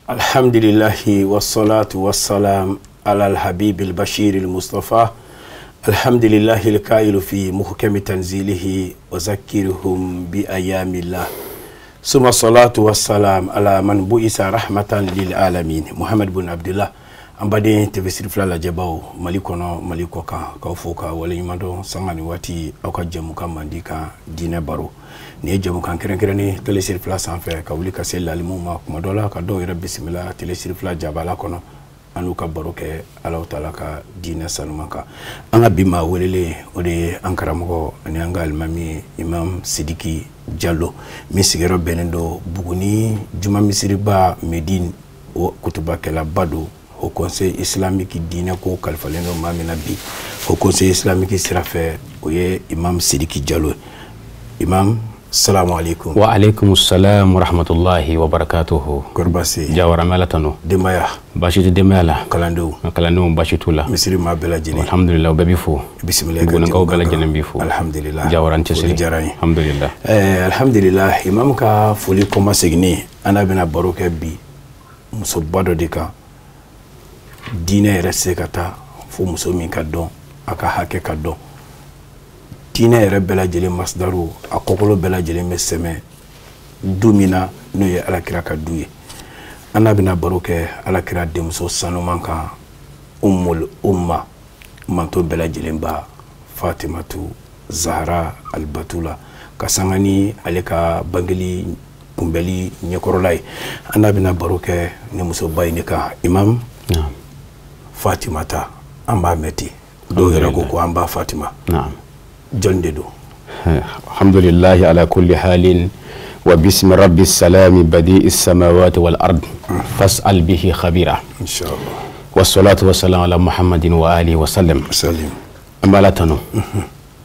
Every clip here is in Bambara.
Alhamdulillahi wassalatu wassalam ala al-habib al-bashir al-mustafa. Alhamdulillahi al-qailu fi muhkami tanzilihi wa zakkiruhum bi ayamillah. Summa salatu wassalam ala man bu'isa rahmatan lil alamin. Muhammad bin Abdullah ambade tefsir flala jabaw malikono malikoka kawfoka wala yimado sangani wati awka jamu kamandika dine baro ne jamu kan keren tefsir fla sanfe ka wuli ka sel alimuma kuma dola ka do yira bismillah tefsir fla jabala kono anu ka baro ke Allah taala ka dine salumaka anga bima welele ode ankara mo ne anga almami imam Sidiki Jallo mi sigero benendo buguni juma misiriba Medine o kutuba kala bado au conseil islamique dina ko kalfaleno mamina bi au conseil islamique sirafe oye imam Sidiki Jallo. Imam, assalamu alaikum. Wa alaikum assalam wa rahmatullahi wa barakatuhu. Korbasi jawara malatano demaya bashitu demala kalando bashitula misiri ma bela jini alhamdulillah babifu bismillah gona ko bela jini bifu alhamdulillah jawaran tesiri alhamdulillah alhamdulillah imam ka foli koma segni ana bena baroke bi muso bado dika dine rese kata fo muso min ka don aka hake ka don dine yɛrɛ bɛɛ lajɛlen masdaru a kɔkɔlɔ bɛɛ lajɛlen bɛ sɛmɛ du min na n'o ye alakira ka du ye an n'a bɛna baro kɛ alakira denmuso sanuman kan ummul umma manto bɛɛ lajɛlen ba Fatimatu Zahra al-Batula ka sanga ni ale ka bangeli kunbɛli ɲɛkɔrɔla ye an n'a bɛna baro kɛ ni musoba in kan imam Fatimata an b'a mɛn ten dɔw yɛrɛ ko an b'a Fatima John Dedo. Alhamdulillah ala kulli halin wa bismi rabbis salami badi'is samawati wal ard fas'al bihi khabira inshallah wassalatu wassalamu ala Muhammadin wa alihi wa sallam amala tanu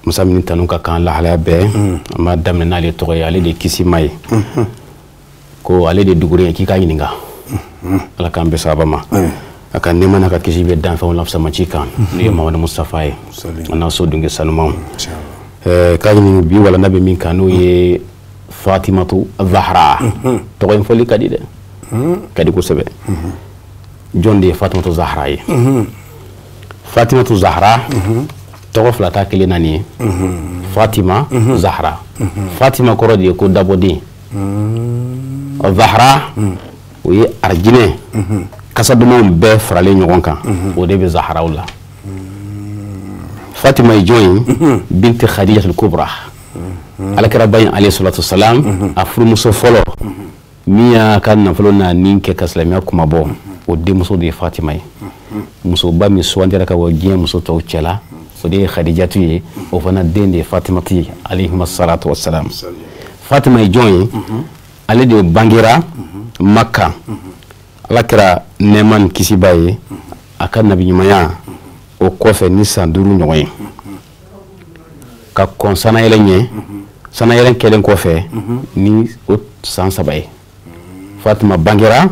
musa min tanu ka kan la hala be ma damna na le togo ale de kisi may ko ale de dugure ki ka yininga ala kan be sabama akan nema na ka kisi be dan fa wala sama ci kan ni Muhammad Mustafa yi ana so dunge salmam ka yini bi wala nabi min kanu ye Fatimatu Zahra to ko foli kadi de kadi ko sebe jonde Fatimatu Zahra yi Fatimatu Zahra to ko flata kele nani Fatima Zahra Fatima ko rodi ko dabodi Zahra oui arjine kasa dumul be frale ñogon kan o de be Zahra wala Fatima joyi binti Khadija al-Kubra alakara bayin alayhi salatu wassalam afru muso folo miya kan na folo na ninke kaslamiya kuma bo o de muso de Fatima muso ba mi swandira ka wo gien muso to cela o de Khadija tuye o fana de Fatima ti alayhi salatu wassalam Fatima joyi ale de bangira Makka alakira neman kisibaye akan nabi nyumaya o kofe ni sanduru nyoy ka kon sana yelenye sana yelen kelen kofe ni o san sabay Fatima bangira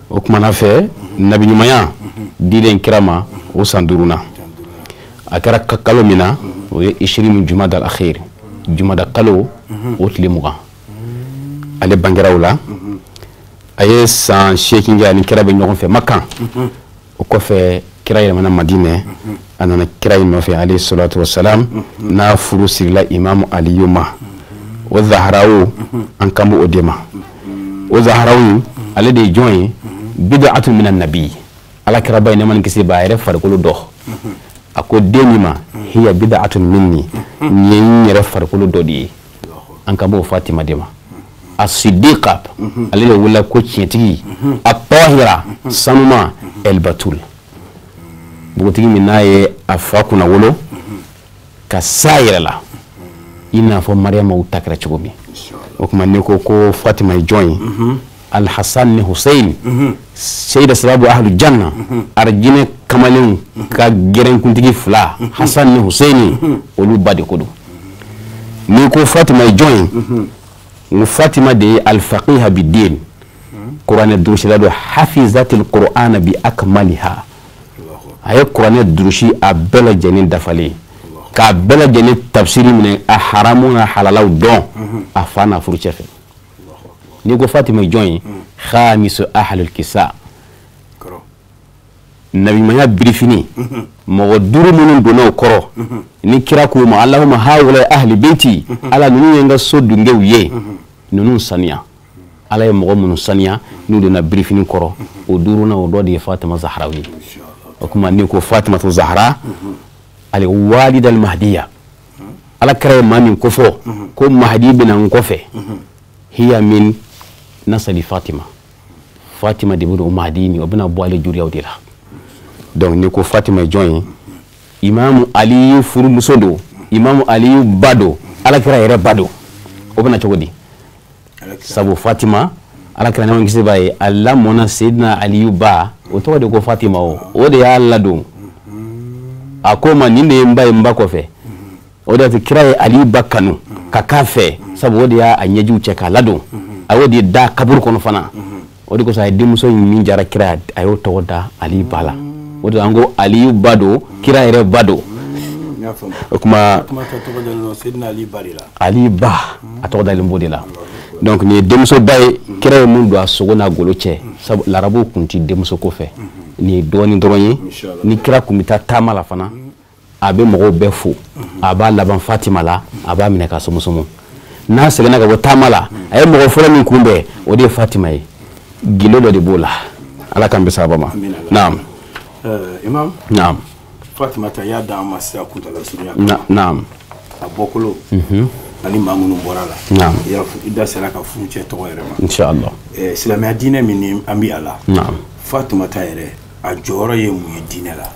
o kuma na fe nabi nyumaya dilen kirama o sanduruna akara kakalo mina o 20 jumada al-akhir jumada qalo o tlimuga ale bangira wala aye san shekin ga ni kira be ñogon fe Makka o ko fe kira yele mana Madina anana kira no fe alayhi salatu wassalam na furu sirla imam Ali yuma o Zahrawu an kamu odema o Zahrawu ale de joyi bid'atu min an-nabi ala kira bayna man kisi bayre farqulu do ako denima hiya bid'atun minni nyere farqulu do di an kamu Fatima dema as-siddiqa alile wala ko cientigi at-tahira samma el-batul bugutigi minaye afakuna wolo ka sayirala ina fo Maryama utakra cigomi o kuma ne ko Fatima joy al-Hasan ni Hussein sayida sababu ahlu janna arjine kamalin ka geren kuntigi fla Hasan ni Hussein olu badi kodo ni ko Fatima joy Fatima de al-faqiha bid-din Qur'an ad-durushi lado hafizat al-Qur'an bi akmaliha ay Qur'an ad-durushi abela janin dafali ka bela janin tafsiri min haramuna halalau don afana furchefe ni go Fatima joyi khamisu ahlul kisa nabi manya brifini mo duru munun dono koro ni kira ko ma allahumma hawla ahli baiti ala nunu yenga soddu ngewye nunu saniya ala ye mo munun saniya nu de na brifini koro o duru na o do de fatima zahrawi o kuma ni ko fatima zahra ali walid al mahdiya ala kare mamin kofo ko mahdi bin an kofe hiya min nasali fatima de bu mahdi ni obna boale juriya odila donc ni ko fatima join imam ali furu musodo imam ali bado ala kira yere bado obna chogodi sabu fatima ala kira na ngisi baye alla mona sayyidina ali ba o to de ko fatima o de ya alla do akoma ninde mbaye mbako fe o de kira ali bakanu ka kafe sabu o de ya anyeju cheka lado awo de da kabur kono fana o de ko sa dimuso min jara kira ayo to da ali bala o de ango ali bado kira yere bado kuma ali ba atoda limbodila donc ni demso bay kira mun do sogona golo che sab larabo kunti demso ko fe ni doni dronyi ni kira kumita tamala fana abe mo be fu aba laban fatima la aba minaka sumusumu na segena ga tamala ay mo fura min kumbe o de fatima yi gilo do de bola ala kan be sabama naam imam naam fatima ta ya da masiya kuntala suriya naam abokolo ani mamunu borala naam ya ida sera ka funche to yere ma inshallah islamia dine min ambi ala naam fatima ta yere a joro ye mu dine la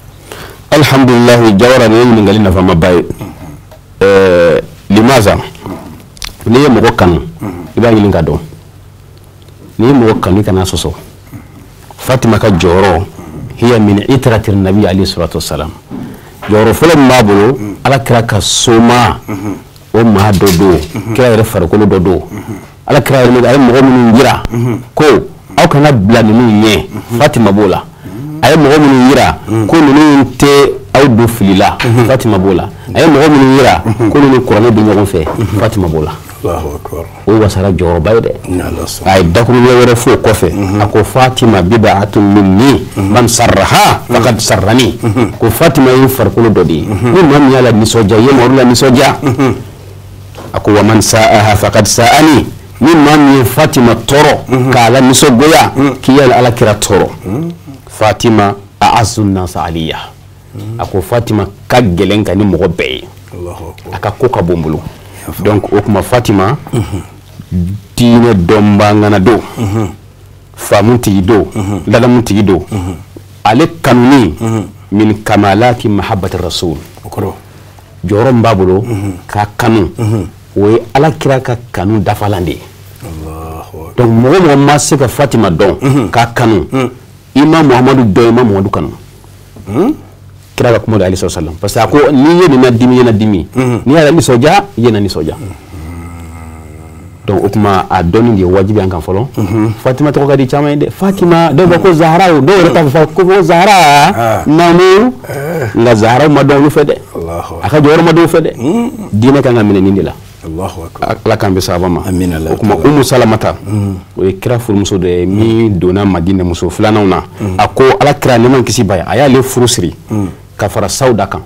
alhamdulillah jawara ne min ngalina fa mabay limaza ne mo kan iba ngi ngado ne mo kan kana soso fatima ka joro hiya min itrati nabi alayhi salatu wassalam joro fulan mabulo ala kira ka soma o ma dodo kira yere farkolo dodo ala kira yere ay mo mun ngira ko aw kana blani min ye fatima bola ay mo mun ngira ko min te aw do filila fatima bola ay mo mun ngira ko min qur'an bi ngon fe fatima bola Allahu akbar o wasara joro bayde ay dakru were fo ko fe ako fatima bid'atun minni man sarraha faqad sarrani ko fatima yin farkolo dodi ni man yala ni soja ye morula ni soja ako wa man sa'aha faqad sa'ani ni man yin fatima toro kala ni sogoya kiyal ala kira toro fatima a'azzu nas aliya ako fatima kagelen ka ni mo be Allahu akbar aka ko ka bombulu donc o kuma fatima dine domba ngana do famunti do lalamunti do ale kanuni min kamalati mahabbati rasul okoro jorom babulo ka kanu we ala kira ka kanu dafalande Allahu donc mo ma ka fatima don ka kanu imam muhammadu do imam muhammadu kanu kira ka kuma da ali sallallahu parce que ko ni yeni na dimi ni ala ni soja yena ni soja donc o kuma a doni di wajibi an kan folo fatima to ka di chama inde fatima do ko zahra do reta fa ko zahra nanu la zahra ma do lu fede Allahu aka jor ma do fede dina kan amina ni la Allahu akbar la kan be sabama amina la kuma salamata o kira furu muso de mi dona madina muso flanauna ako ala kira ne man kisi baya aya le furu siri ka fara sauda kan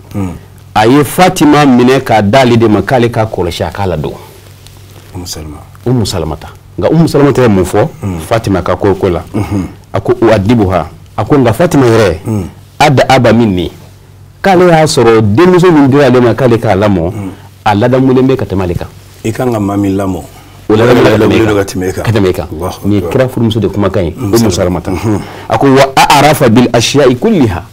aye fatima mine ka dali de makale ka kolosha kala do salamata nga salamata ya mufo fatima ka kola ako uadibuha ako nga fatima yere ada aba minni kale ya soro demiso ndira le makale ka lamo alla da mulembe katamalika ikanga mami lamo wala katameka ni kira furumso de kuma kai salamata ako wa arafa bil ashiya'i kulliha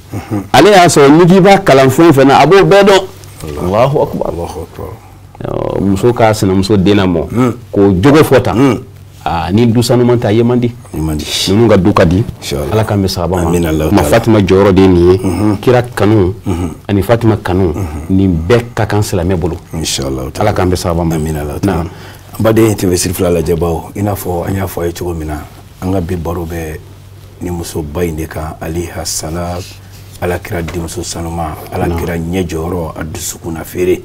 ale ya so nigi ba kalan fon fena abo bedo Allahu akbar muso ka sana muso denamo ko jogo fota ni dusanu manta yemandi nunu ga dukadi ala kan be sahaba ma fatima joro de ni kira kanu ani fatima kanu ni bekka kan salame bulu inshallah ala kan be sahaba amina allah bade tv fla la jabaw ina fo anya fo ay chugo mina anga bi barobe ni muso bayinde ka ali hasanat ala kira di muso sanuma ala kira nyejoro adusukuna fere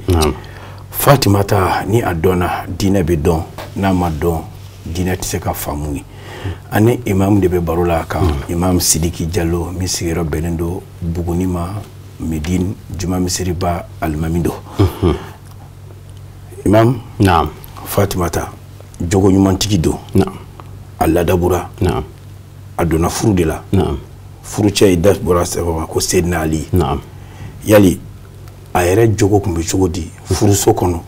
fatima ta ni adona dina be don na madon diinɛ tɛ se ka faamu ye ani imam de bɛ baro la kan imam Sidiki Jalo min sigiyɔrɔ bɛnnen don Buguni ma Medine juma misiriba alimami don imam naam Fatimata jogo ɲumantigi don naam a ladabura naam a donna furu de la naam furu cɛ ye da bɔra sɛbɛn ko Seydina Ali naam yali a yɛrɛ jogo tun bɛ cogo di furuso kɔnɔ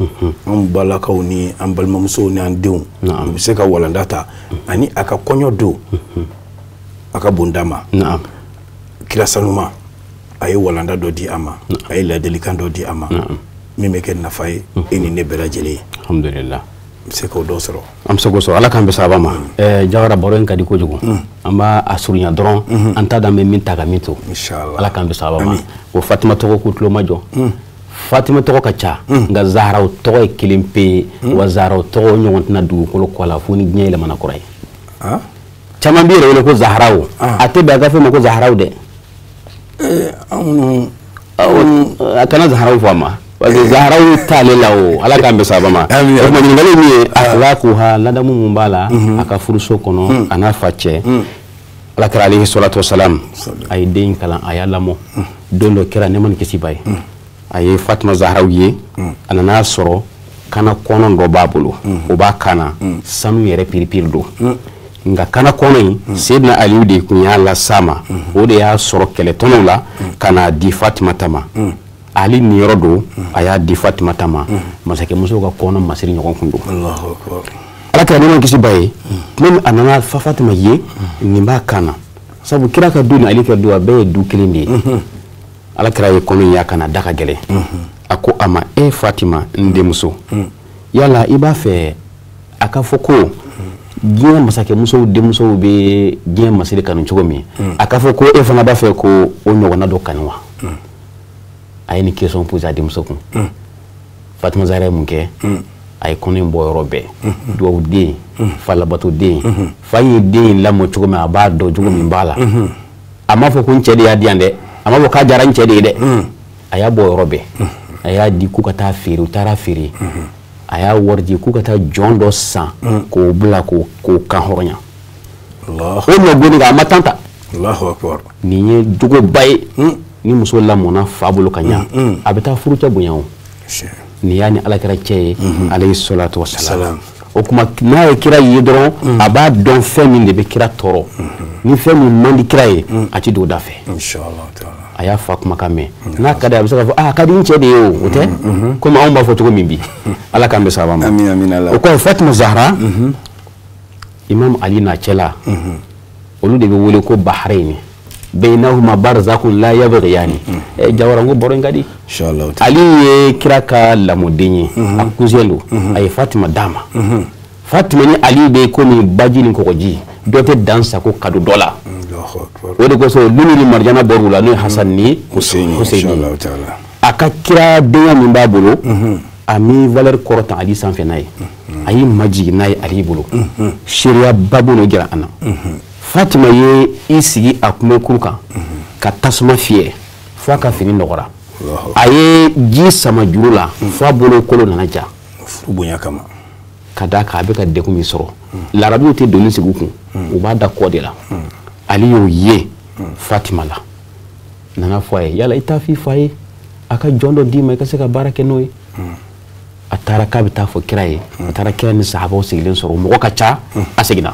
an balakaw ni an balimamusow ni an denw u bɛ se ka walanda ta ani a ka kɔɲɔ don a ka bonda ma kira sanuma a ye walanda dɔ di a ma a ye ladilikan dɔ di a ma min bɛ kɛ nafa ye e ni ne bɛɛ lajɛlen ye alhamdulillah bɛ se k'o dɔ sɔrɔ am se k'o sɔrɔ ala k'an bɛ saba ma Jawara baro in ka di kojugu an b'a a surunya dɔrɔn an t'a dan bɛ min ta ka min to inshallah ala k'an bɛ saba ma o Fatima tɔgɔ k'u tulo ma jɔ Fatima tɔgɔ ka ca nka Zaharaw tɔgɔ ye kelen pe wa Zaharaw tɔgɔ ɲɔgɔn tɛna dugukolo kɔ la fo ni diɲɛ yɛlɛmana kɔrɔ ye caman b'i yɛrɛ wele ko Zaharaw a tɛ bɛn a ka fɛn ma ko Zaharaw dɛ a kana Zaharaw fɔ a ma parce que Zaharaw t'ale la o ala k'an bɛ saba ma o tuma ɲininkali min ye akhlaqoha ladamu mun b'a la a ka furuso kɔnɔ a n'a fa cɛ ala kɛra alayhi salatu wasalam a ye den kalan a y'a lamɔ don dɔ kɛra ne ma ni kisi ba ye a ye Fatima Zaharaw ye a nana sɔrɔ kana kɔnɔ dɔ b'a bolo o b'a kana sanu yɛrɛ piripiri don nka kana kɔnɔ in Seydina Aliyu de kun y'a las'a ma o de y'a sɔrɔ kɛlɛtɔnɔw la ka n'a di Fatimata ma Ali niyɔrɔ don a y'a di Fatimata ma masakɛmusow ka kɔnɔ masiri ɲɔgɔn kun don ala kɛra ne ma kisi ba ye même a nana Fatima ye nin b'a kana sabu kira ka du ni Ali ka du a bɛɛ ye du kelen de ye ala kɛra ye kɔnɔ in y'a kana da ka gɛlɛn a ko a ma Fatima n denmuso yala i b'a fɛ a ka fɔ ko diɲɛ masakɛmusow denmusow bɛ diɲɛ masiri kanu cogo min a ka fɔ ko e fana b'a fɛ ko o ɲɔgɔnna dɔ kanu wa a ye ni question posé a denmuso kun Fatima Zahara ye mun kɛ a ye kɔnɔ in bɔ yɔrɔ bɛɛ duwawu den fa labato den fa ye den in lamɔ cogo min a b'a dɔn cogo min b'a la a m'a fɔ ko n cɛ de y'a di yan dɛ a m'a fɔ k'a diyara n cɛ de ye dɛ a y'a bɔ yɔrɔ bɛɛ a y'a di k'u ka taa feere u taara feere a y'a wari di k'u ka taa jɔn dɔ san k'o bila k'o kan hɔrɔnya o ɲɔ goni kan a ma tan ta nin ye jogoba ye ni muso lamɔna fa bolo ka ɲa a bɛ taa furu cɛ bonya o nin y'a ni alakira cɛ ye alayhi salatu wasalam o kuma n'a ye kira ye dɔrɔn a b'a dɔn fɛn min de bɛ kira tɔɔrɔ ni fɛn min man di kira ye a ti don o da fɛ a y'a fa kumakan mɛn n'a ka di a bɛ se k'a fɔ a ka di n cɛ de ye o tɛ komi anw b'a fɔ cogo min bi ala k'an bɛ saba ma o kɔfɛ Fatima Zahara Imam Ali n'a cɛla olu de bɛ wele ko Bahrain bainahuma barzakun la yabghiyani Jawara ngo baro ngadi inshallah Ali ye kira ka lamɔden ye a cousin do a ye Fatima dama Fatima ni Ali de komi baji ni kɔgɔji dɔ tɛ dan sago kado dɔ la o de kosɔn Lulu ni Marjana bɔr'u la n'o ye Hasan ni Husaini a ka kira denya min b'a bolo a mi valeur kɔrɔta Ali sanfɛ n'a ye a y'i majigin n'a ye Ali bolo seereya ba b'o jira an na Fatima ye i sigi a kunbɛkuru kan ka tasuma fiyɛ fo a ka fini nɔgɔra a ye ji sama juru la fo a bolo kolo nana ja bonya kama ka da kan a bɛ ka degun min sɔrɔ larabiw tɛ doni sigi u kun u b'a da kɔ de la Ali y'o ye Fatima la nana fɔ a ye yala i t'a f'i fa ye a ka jɔn dɔ d'i ma i ka se ka baara kɛ n'o ye a taara k'a bɛ taa fɔ kira ye a taara kira ni sahabaw sigilen sɔrɔ mɔgɔ ka ca a seginna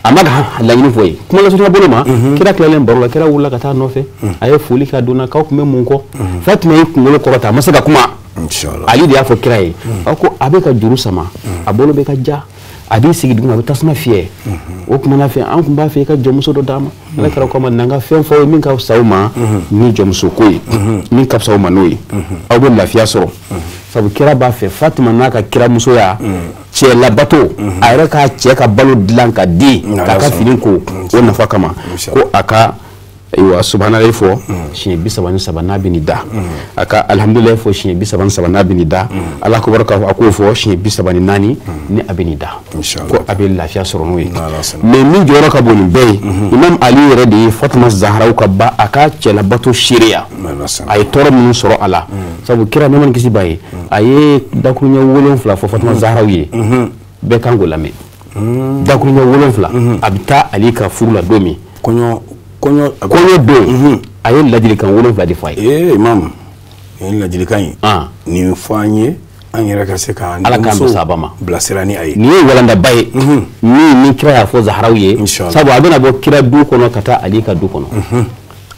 a ma ka laɲini fɔ ye kuma lasurunya bolo ma kira tilalen baro la kira wulila ka taa nɔfɛ a ye foli k'a donna k'aw tun bɛ mun kɔ Fatima ye kunkolo kɔrɔta a ma se ka kuma Ali de y'a fɔ kira ye a ko a bɛ ka juru sama a bolo bɛ ka ja a b'i sigi duguma a bɛ tasuma fiyɛ o kumana fɛ an tun b'a fɛ i ka jɔnmuso dɔ d'a ma ala kɛra ko ma n'an ka fɛn fɔ min ka fisa aw ma ni jɔnmuso ko ye min ka fisa aw ma n'o ye aw bɛ lafiya sɔrɔ sabu kira b'a fɛ Fatima n'a ka kiramusoya cɛ labato a yɛrɛ k'a cɛ ka balo dilan ka di k'a ka fini ko o nafa kama ko a ka subhanallahi fɔ siɲɛ 33 n'a bɛ nin da a ka alhamdulilahi fɔ siɲɛ 33 n'a bɛ nin da ala ko baraka a k'o fɔ siɲɛ 34 ni a bɛ nin da ko a bɛ lafiya sɔrɔ n'o ye mais min jɔyɔrɔ ka bon nin bɛɛ ye Imam Ali yɛrɛ de ye Fatima Zaharaw ka ba a ka cɛlabato seereya a ye tɔɔrɔ minnu sɔrɔ a la sabu kira ne ma ni kisi ba ye a ye dakuruɲɛ 7 fɔ Fatima Zaharaw ye bɛɛ kan k'o lamɛn dakuruɲɛ 7 a bɛ taa ale ka furu la don min kɔɲɔ don a ye ladilikan 7 de fɔ a ye imam ye ladilikan ye nin fɔ an ye an yɛrɛ ka se ka ala k'an bɛ saba ma bilasira ni a ye nin ye walandaba ye ni kira y'a fɔ Zaharaw ye sabu a bɛna bɔ kira du kɔnɔ ka taa ale ka du kɔnɔ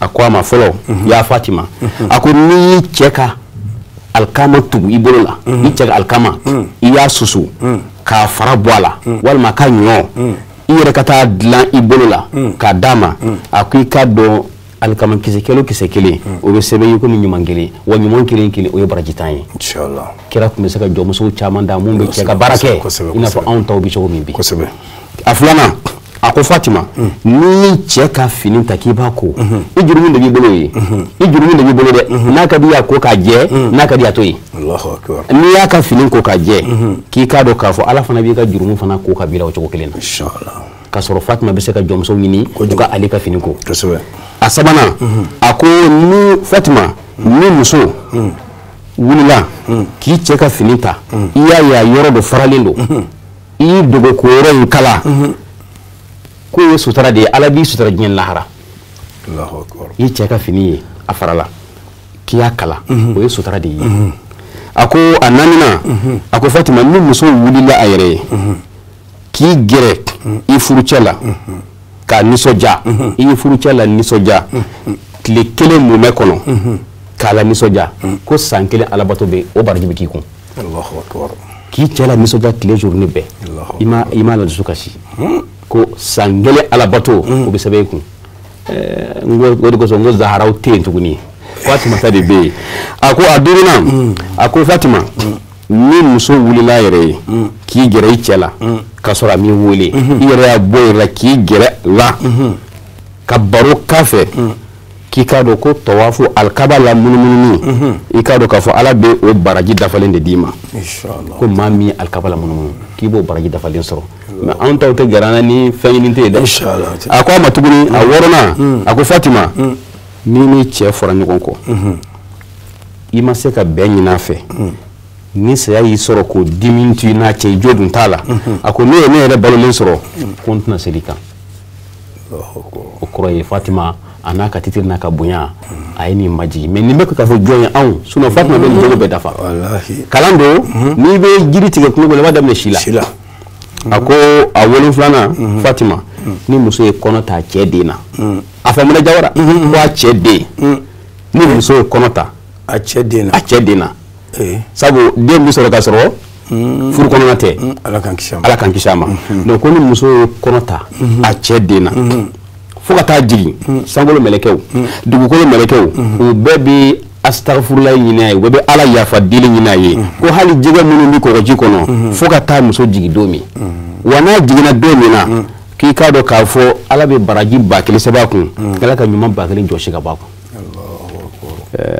a ko a ma fɔlɔ ya Fatima a ko n'i y'i cɛ ka alikama tugu i bolo la i cɛ ka alikama i y'a susu k'a fara bɔ a la walima ka ɲɔ i yɛrɛ ka taa dilan i bolo la k'a d'a ma a ko i ka dɔn alikama kisɛ kelen o bɛ sɛbɛn i komi ɲuman kelen wa ɲuman kelen o ye baraji tan ye inshallah kira tun bɛ se ka jɔnmusow caman da mun bɛ cɛ ka baara kɛ i n'a fɔ anw taw bɛ cogo min bi a filanan a ko Fatima n'i cɛ ka fini ta k'i b'a ko i jurumu de b'i bolo ye i jurumu de b'i bolo dɛ n'a ka di y'a ko k'a jɛ n'a ka di y'a to yen n'i y'a ka fini ko k'a jɛ k'i k'a dɔn k'a fɔ ala fana b'i ka jurumu fana ko ka bila o cogo kelen na inshallah k'a sɔrɔ Fatima bɛ se ka jɔnmusow ɲini u ka ale ka fini ko a sabanan a ko ni Fatima ni muso wulila k'i cɛ ka fini ta i y'a ye a yɔrɔ dɔ faralen don i y'i dogo ko yɔrɔ in kala ko ye sutura de ye ala b'i sutura diɲɛ lahara i cɛ ka fini ye a farala k'i y'a kala o ye sutura de ye a ko a naaninan a ko Fatima ni muso wulila a yɛrɛ ye k'i gɛrɛ i furucɛ la k'a nisɔndiya i ye furucɛ la nisɔndiya tile kelen mumɛ kɔnɔ k'a la nisɔndiya ko san kelen alabato bɛ o baraji bɛ k'i kun k'i cɛ la nisɔndiya tile journée bɛɛ i ma la dusu kasi ko san kelen alabato o bɛ sɛbɛn i kun o de kosɔn n ko Zaharaw tɛ yen tuguni Fatima ta de bɛ yen a ko a duurunan a ko Fatima ni muso wulila a yɛrɛ ye k'i gɛrɛ i cɛ la ka sɔrɔ a m'i wele i yɛrɛ y'a bɔ i yɛrɛ la k'i gɛrɛ la ka baro k'a fɛ k'i k'a dɔn ko tawafu alikaba la munumununi i k'a dɔn k'a fɔ ala bɛ o baraji dafalen de d'i ma ko maa min ye alikaba la munumunu k'i b'o baraji dafalen sɔrɔ mais anw taw tɛ gɛrɛ an na ni fɛn ɲini tɛ yen dɛ a ko a ma tuguni a wɔɔrɔnan a ko Fatima n'i ni cɛ fɔra ɲɔgɔn kɔ i ma se ka bɛn ɲin'a fɛ ni saya y'i sɔrɔ k'o dimi to i n'a cɛ i jo dun t'a la a ko ne ye ne yɛrɛ balolen sɔrɔ ko n tɛna segin kan o kɔrɔ ye Fatima a n'a ka titiri n'a ka bonya a ye nin majigi mais nin bɛ k'a fɔ jɔn ye anw sinon Fatima bɛ nin jogo bɛɛ dafa kalan don n'i bɛ jiri tigɛ kungo la i b'a daminɛ si la a ko a 7 Fatima ni muso ye kɔnɔ ta cɛ den na a faamuya Jawara ko a cɛ den ni muso ye kɔnɔ ta a cɛ den na sabu den bɛ sɔrɔ ka sɔrɔ furu kɔnɔna tɛ ala k'an kisi a ma donc ko ni muso ye kɔnɔ ta a cɛ den na fo ka taa jigin sankolo mɛlɛkɛw dugukolo mɛlɛkɛw u bɛɛ bɛ astagfirullah ɲini a ye u bɛɛ bɛ ala yafa deli ɲini a ye ko hali jɛgɛ minnu bɛ kɔgɔji kɔnɔ fo ka taa muso jigin don min wa n'a jiginna don min na k'i k'a dɔn k'a fɔ ala bɛ baraji 1000 sɛbɛn a kun ala ka ɲuman 1000 jɔsi ka bɔ a kun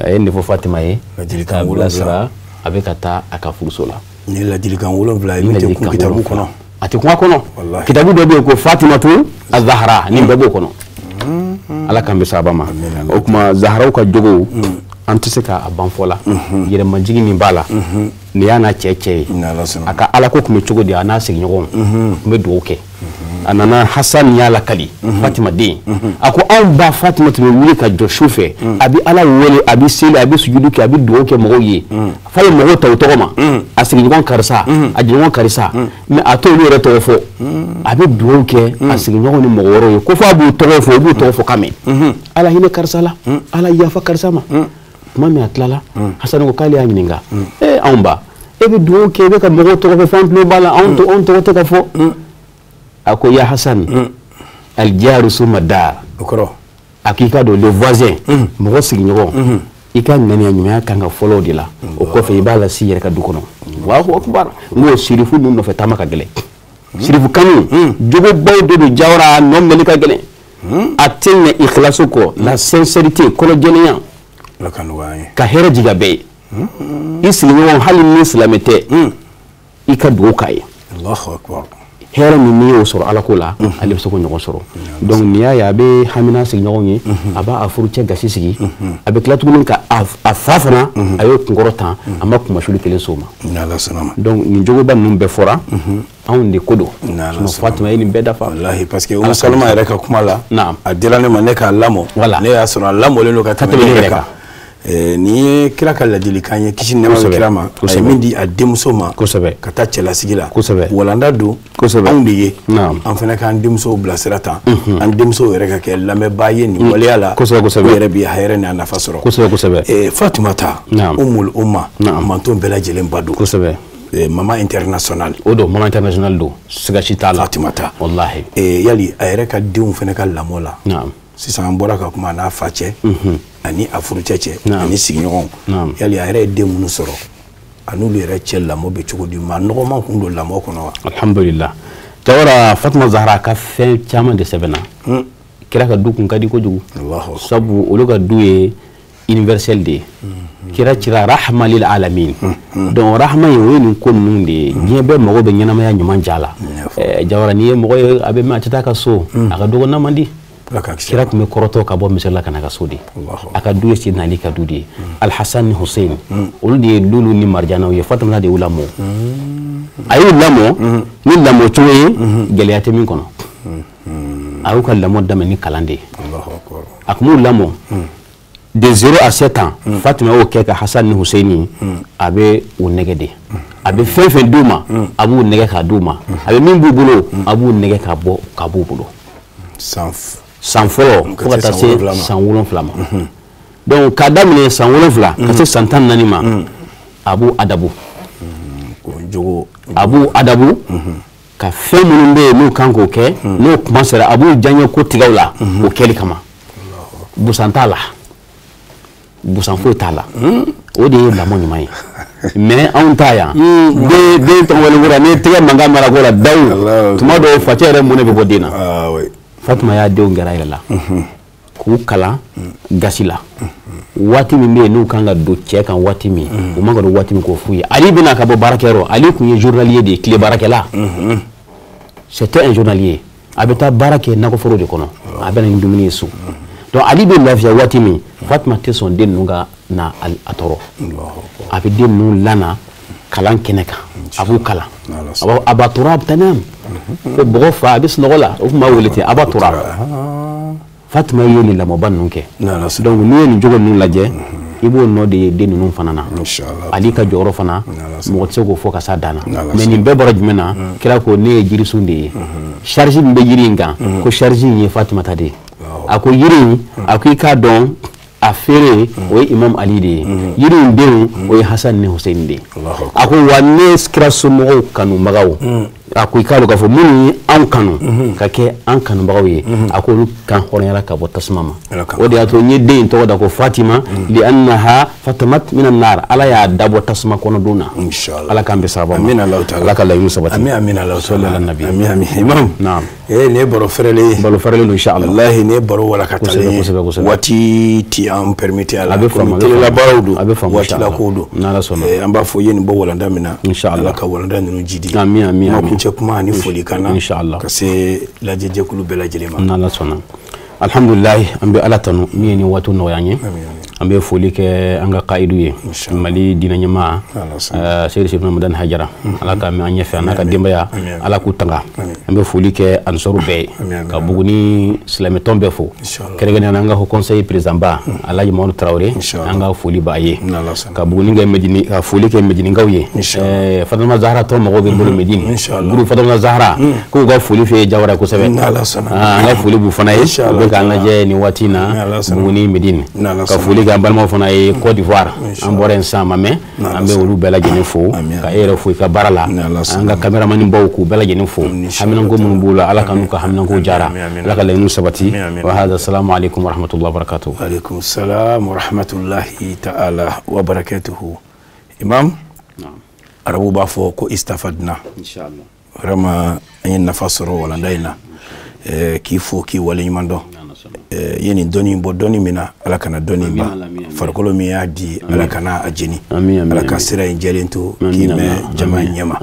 a ye nin fɔ Fatima ye k'a bilasira a bɛ ka taa a ka furuso la ni ladilikan 7 ye min tɛ kun kitabu kɔnɔ a tɛ kuma kɔnɔ kitabu dɔ bɛ yen ko Fatimatu az-Zahra nin bɛɛ b'o kɔnɔ ala k'an bɛ saba ma o tuma Zaharaw ka jogo an tɛ se k'a ban fɔ la yɛrɛmajigi min b'a la nin y'a n'a cɛ ye a ka ala ko tun bɛ cogo di a n'a sigiɲɔgɔnw tun bɛ dugawu kɛ a nana Hasan y'a lakali Fatima den a ko anw ba Fatima tun bɛ wuli ka jɔ su fɛ a bɛ ala wele a bɛ seli a bɛ sujudu kɛ a bɛ dugawu kɛ mɔgɔw ye f'a ye mɔgɔw ta o tɔgɔ ma a sigiɲɔgɔn karisa a jɛɲɔgɔn karisa mais a t'olu yɛrɛ tɔgɔ fɔ a bɛ dugawu kɛ a sigiɲɔgɔn ni mɔgɔ wɛrɛw ye ko f'a b'u tɔgɔ fɔ u b'u tɔgɔ fɔ ka mɛn ala hinɛ karisa la ala yafa karisa ma tuma min a tilala Hasan ko k'ale y'a ɲininka anw ba e bɛ dugawu kɛ e bɛ ka mɔgɔw tɔgɔ fɔ fɛn tulo b'a la anw tɔgɔ tɛ ka fɔ a ko ya Hasan aljaru suma dar a k'i ka dɔn le voisin mɔgɔ sigiɲɔgɔn i ka ŋaniya ɲumanya kan ka fɔlɔ de la o kɔfɛ i b'a la si yɛrɛ ka du kɔnɔ Allahu akbar n ko sirifu ninnu nɔfɛ taama ka gɛlɛn sirifu kanu jogobaw de don Jawara a nɔ mɛli ka gɛlɛn a tɛ ɲɛ ikhlasu kɔ la sincérité kɔrɔjɛlenya ka hɛrɛ jigin a bɛɛ ye i sigiɲɔgɔn hali ni silamɛ tɛ i ka dugawu k'a ye hɛrɛ min n'i y'o sɔrɔ ala ko la ale bɛ se k'o ɲɔgɔn sɔrɔ donc n'i y'a ye a bɛ hamina sigiɲɔgɔnw ye a b'a furucɛ gasi sigi a bɛ tila tuguni ka a fa fana a y'o kunkɔrɔ tan a ma kumasuli kelen s'o ma donc nin jogoba ninnu bɛɛ fɔra anw de ko don Fatima ye nin bɛɛ dafa wallahi parce que Umu Salama yɛrɛ ka kuma la a dira ne ma ne k'a lamɔ ne y'a sɔrɔ a lamɔlen don ka tɛmɛ ne yɛrɛ kan ni ye kira ka ladilikan ye kisi nɛma bɛ kira ma a ye min di a denmuso ma ka taa cɛlasigi la walanda don anw de ye an fana k'an denmusow bilasira tan an denmusow yɛrɛ ka kɛ lamɛnbaa ye nin waleya la o yɛrɛ bi hɛrɛ ni a nafa sɔrɔ Fatumata Umul Umma manton bɛɛ lajɛlen ba don Mama international o don Mama international don siga si t'a la Fatumata wallahi yali a yɛrɛ ka denw fana ka lamɔ la sisan an bɔra ka kuma n'a fa cɛ ani a furucɛ cɛ ani sigiɲɔgɔnw yali a yɛrɛ ye den minnu sɔrɔ a n'olu yɛrɛ cɛ lamɔ bɛ cogo di ma nɔgɔman kun don lamɔ kɔnɔ wa alhamdulillah Jawara Fatima Zahra ka fɛn caman de sɛbɛnna kira ka du kun ka di kojugu sabu olu ka du ye universel de ye kira cira rahma lil alamin donc rahma ye o ye nin ko ninnu de ye diɲɛ bɛɛ mago bɛ ɲɛnamaya ɲuman ja la Jawara n'i ye mɔgɔ ye a bɛ mɛn a tɛ taa ka so a ka dɔgɔnan man di kira tun bɛ kɔrɔtɔ ka bɔ misiri la ka na ka so de a ka du ye Sidina Ali ka du de ye Al-Hasan ni Hussein olu de ye Lulu ni Marjanaw ye Fatima de y'u lamɔ a y'u lamɔ ni lamɔ cogo ye gɛlɛya tɛ min kɔnɔ a y'u ka lamɔ daminɛ ni kalan de ye a tun b'u lamɔ de 0 à 7 ans Fatima y'o kɛ ka Hasan ni Hussein a bɛ o nɛgɛ de a bɛ fɛn fɛn d'u ma a b'u nɛgɛ k'a d'u ma a bɛ min b'u bolo a b'u nɛgɛ k'a bɔ k'a b'u bolo san fɔlɔ fo ka taa se san 7 ma donc k'a daminɛ san 7 ka se san 14 ma a b'u adabu ka fɛn minnu bɛ yen n'u kan k'o kɛ n'o kuma sera a b'u diyaɲɛ ko tigɛw la o kɛli kama busan t'a la busan foyi t'a la o de ye lamɔ ɲuman ye mais anw ta yan den tɔgɔ wele wura n'i tɛgɛ mankan mara ko la dawu tuma dɔw facɛ yɛrɛ mun de bɛ bɔ den na Fatima y'a denw gɛrɛ a yɛrɛ la k'u kalan gasi la waati min bɛ yen n'u kan ka don cɛ kan waati min u man ka don waati min k'o f'u ye Ali bɛna ka bɔ baarakɛyɔrɔ Ali tun ye journalier de ye tile baarakɛla c'était un journalier a bɛ taa baara kɛ nakɔforo de kɔnɔ a bɛ na ni dumuni ye so donc Ali bɛ lafiya waati min Fatima tɛ sɔn den ninnu ka na a tɔɔrɔ a bɛ den ninnu lana kalan kɛnɛ kan a b'u kalan a b'a tora a bɛ taa n'a ye ko bɔgɔ fa a bɛ sunɔgɔ la o tun b'a wele ten a b'a tora Fatima ye nin lamɔba ninnu kɛ donc n'i ye nin jogo ninnu lajɛ i b'o nɔ de ye den ninnu fana na Ali ka jɔyɔrɔ fana mɔgɔ tɛ se k'o fɔ ka s'a dan na mais nin bɛɛ bɔra jumɛn na kira ko ne ye jirisun de ye charge min bɛ yiri in kan ko charge in ye Fatima ta de ye a ko yiri in a ko i k'a dɔn a feere o ye Imam Ali de ye yiri in denw o ye Hasan ni Hussein de ye a ko wa ne kira somɔgɔw kanubagaw a ko i k'a dɔn k'a fɔ minnu ye anw kanu ka kɛ an kanubagaw ye a ko olu kan hɔrɔnyara ka bɔ tasuma ma o de y'a to n ye den in tɔgɔ da ko Fatima li annaha fatamat minan nar Ala y'a dabɔ tasuma kɔnɔ don na Ala k'an bɛ sababa ma Ala ka laɲini sabati amin Imam ne ye baro fɛrɛlen don inchallah wallahi ne ye baro walakatalen waati ti an permettre a la komi telelabaaraw don waati la ko don an b'a fɔ i ye nin bɔ walanda min na Ala ka walanda ninnu jidi amin cɛ kuma ani foli kana inchallah ka se lajɛjɛkulu bɛɛ lajɛlen ma n'Ala sɔnna alhamdulillah an bɛ Ala tanu min ye nin waati nɔgɔya an ye an bɛ foli kɛ an ka kaidu ye Mali diinɛ ɲɛmaa Seydi Seydou Ramadan Hajara Ala ka mɛn an ɲɛfɛ a n'a ka denbaya Ala k'u tanga an bɛ foli kɛ ansaru bɛɛ ye ka Buguni silamɛtɔn bɛɛ fo kɛrɛnkɛrɛnnenya an ka haut conseil président ba Alaji Mamadu Tarawele an ka foli b'a ye ka Buguni kɛ Medini ka foli kɛ Medinikaw ye Fatima Zahra tɔn mɔgɔw bɛ n bolo Medine groupe Fatima Zahra k'u ka foli fɛ Jawara kosɛbɛ an ka foli b'u fana ye u bɛ k'an lajɛ nin waati in na Buguni Medine ka foli kɛ an balimaw fana ye Côte d'Ivoire an bɔra yen san ma mɛn an bɛ olu bɛɛ lajɛlen fo ka e yɛrɛ fo i ka baara la an ka caméraman baw k'u bɛɛ lajɛlen fo haminanko minnu b'u la Ala ka n'u ka haminanko jara Ala ka laɲiniw sabati wa hada assalamu alaikum wa rahmatullahi wa barakatuh alaikum salam wa rahmatullahi ta'ala wa barakatuhu Imam arabu b'a fɔ ko istafadna inchallah vraiment an ye nafa sɔrɔ walanda in na k'i fo k'i waleɲuman dɔn yeni doni bo doni mina ala kana doni ba farkolo mi ya di ala kana ajini ala ka sira injelen to kime jama nyama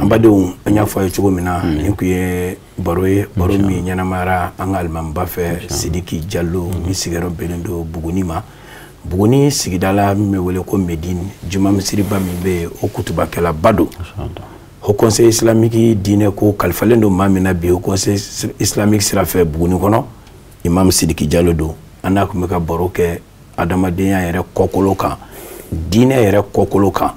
ambadu anya fa chugo mina nkuye baro mi nyana mara angal mamba fe Sidiki Jallo mi sigaro benendo Buguni sigidala me wele ko Medine juma misiri ba mi be o kutuba kala bado au conseil islamique dine ko kalfalendo mamina bi au conseil islamique sira fe Buguni kono imam Sidiki Jallo do ana ko me ka baro ke adamadenya yere kokolo kan dine yere kokolo kan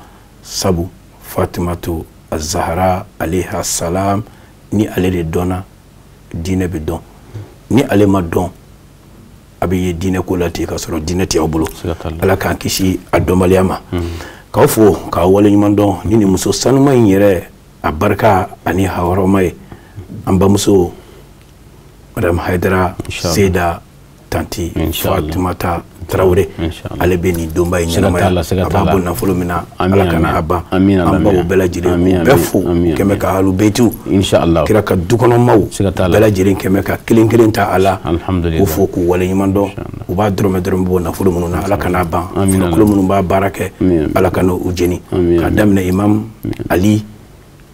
sabu Fatimatu az-Zahra alayha salam ni ale de dona dine be don ni ale ma don abi dine ko lati ka soro dine ti abulo ala kan kishi adomaliyama ka fo ka wale nyman don ni muso sanuma yere abarka ani hawro mai amba muso madam Haidara Seda tanti Fatimata Traoré ale be ni domba nyama ababu na folo mina ala kana aba amba o bela jire befu keme ka halu betu inshallah kira ka dukono maw bela jire keme ka kilin ta ala alhamdulillah ufo ku wala yimando u ba drome bo na folo mununa ala kana aba folo munu ba barake ala kana ujeni kadamna imam Ali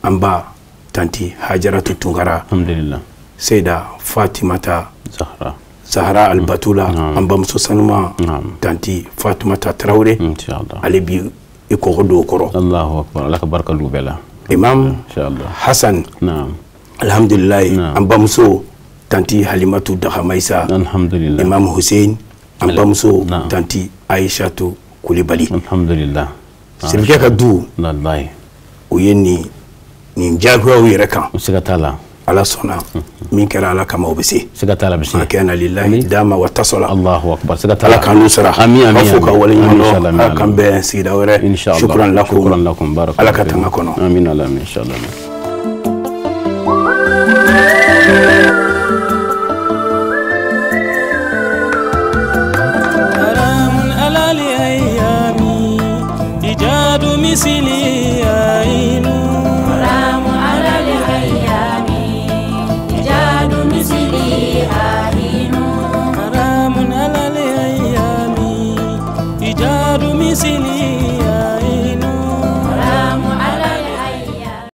amba tanti Hajaratu Tungara alhamdulillah Seda Fatimata Zahra al-Batula amba muso sanuma tanti Fatimata Traoré inshallah ale bi iko do koro Allahu akbar laka barka bela imam inshallah Hassan alhamdulillah amba muso tanti Halimatu Dakhamaisa alhamdulillah imam Hussein amba muso tanti Aishatu Kulibali alhamdulillah sirke ka du wallahi uyeni ni jagwa wire kan sigatala ala sona min kera ala kama obisi sigatala bisi kana lillahi dama wa tasala Allahu akbar sigatala ala kanu sara amin afuka wala inshallah kan be sida wore shukran lakum barak ala katanga kono amin amin inshallah حرام على الايام ايجاد مثلي